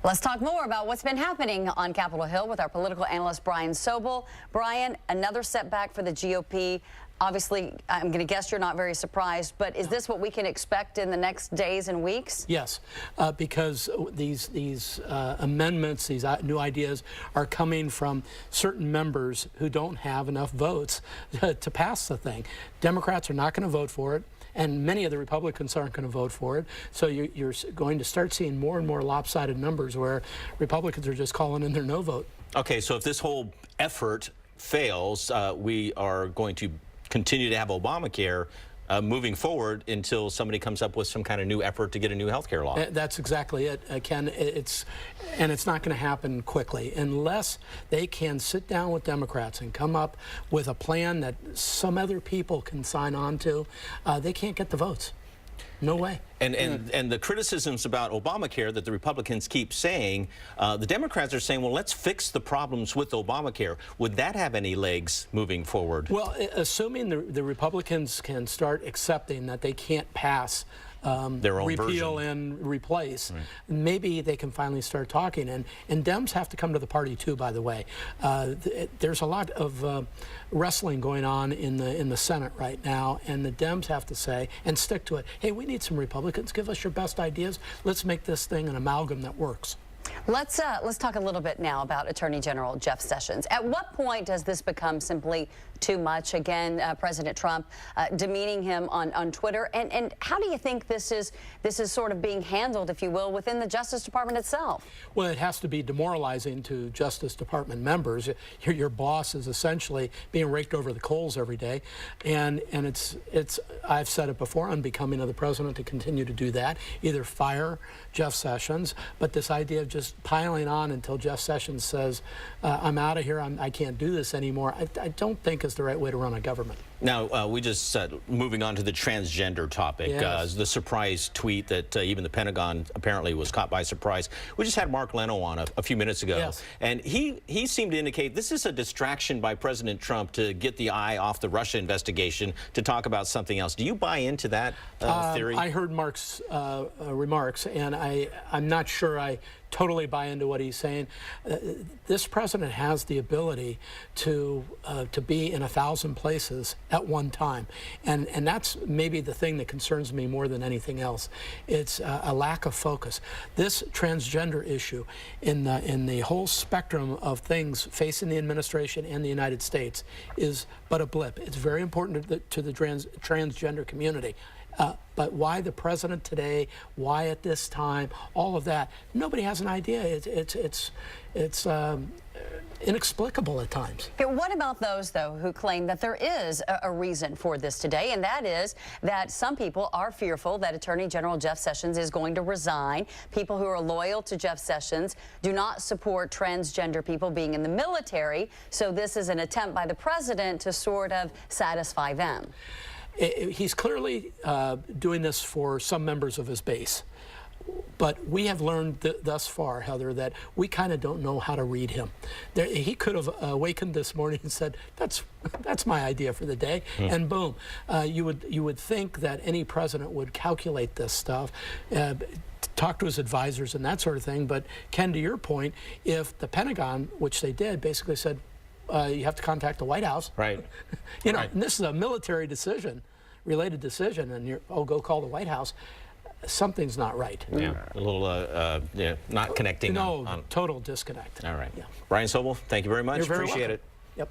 Let's talk more about what's been happening on Capitol Hill with our political analyst, Brian Sobel. Brian, another setback for the GOP. Obviously, I'm going to guess you're not very surprised, but is this what we can expect in the next days and weeks? Yes, because these amendments, these new ideas are coming from certain members who don't have enough votes to pass the thing. Democrats are not going to vote for it, and many of the Republicans aren't going to vote for it. So you're going to start seeing more and more lopsided numbers where Republicans are just calling in their no vote. Okay, so if this whole effort fails, we are going to continue to have Obamacare moving forward until somebody comes up with some kind of new effort to get a new health care law. That's exactly it, Ken. It's not going to happen quickly unless they can sit down with Democrats and come up with a plan that some other people can sign on to. They can't get the votes. No way. And the criticisms about Obamacare that the Republicans keep saying, the Democrats are saying, well, let's fix the problems with Obamacare. Would that have any legs moving forward? Well, assuming the Republicans can start accepting that they can't pass their own repeal version and replace, right, maybe they can finally start talking. And Dems have to come to the party too, by the way. There's a lot of wrestling going on in the Senate right now, and the Dems have to say and stick to it. Hey, we need some Republicans. Give us your best ideas. Let's make this thing an amalgam that works. Let's talk a little bit now about Attorney General Jeff Sessions. At what point does this become simply too much? Again, President Trump demeaning him on Twitter. And how do you think this is sort of being handled, if you will, within the Justice Department itself? Well, it has to be demoralizing to Justice Department members. Your boss is essentially being raked over the coals every day, and it's I've said it before, unbecoming of the president to continue to do that. Either fire Jeff Sessions, but this idea of just piling on until Jeff Sessions says, I'm out of here, I can't do this anymore, I don't think is the right way to run a government. Now, we just moving on to the transgender topic, yes, the surprise tweet that even the Pentagon apparently was caught by surprise. We just had Mark Leno on a few minutes ago, yes, and he seemed to indicate this is a distraction by President Trump to get the eye off the Russia investigation to talk about something else. Do you buy into that theory? I heard Mark's remarks, and I'm not sure I totally buy into what he's saying. This president has the ability to be in 1,000 places at one time, and that's maybe the thing that concerns me more than anything else. It's a lack of focus. This transgender issue in the whole spectrum of things facing the administration and the United States is but a blip. It's very important to the transgender community. But why the president today? Why at this time? All of that. Nobody has an idea. It's inexplicable at times. Okay, what about those, though, who claim that there is a reason for this today, and that is that some people are fearful that Attorney General Jeff Sessions is going to resign. People who are loyal to Jeff Sessions do not support transgender people being in the military, so this is an attempt by the president to sort of satisfy them. He's clearly doing this for some members of his base. But we have learned thus far, Heather, that we kind of don't know how to read him. He could have awakened this morning and said, "That's my idea for the day," and boom. You would think that any president would calculate this stuff, talk to his advisors and that sort of thing. But Ken, to your point, if the Pentagon, which they did, basically said, you have to contact the White House. Right. You know, right, and this is a military decision, related decision, and go call the White House. Something's not right. Yeah, a little not connecting. No, total disconnect. All right. Yeah. Brian Sobel, thank you very much. You're very Appreciate welcome. it. Yep.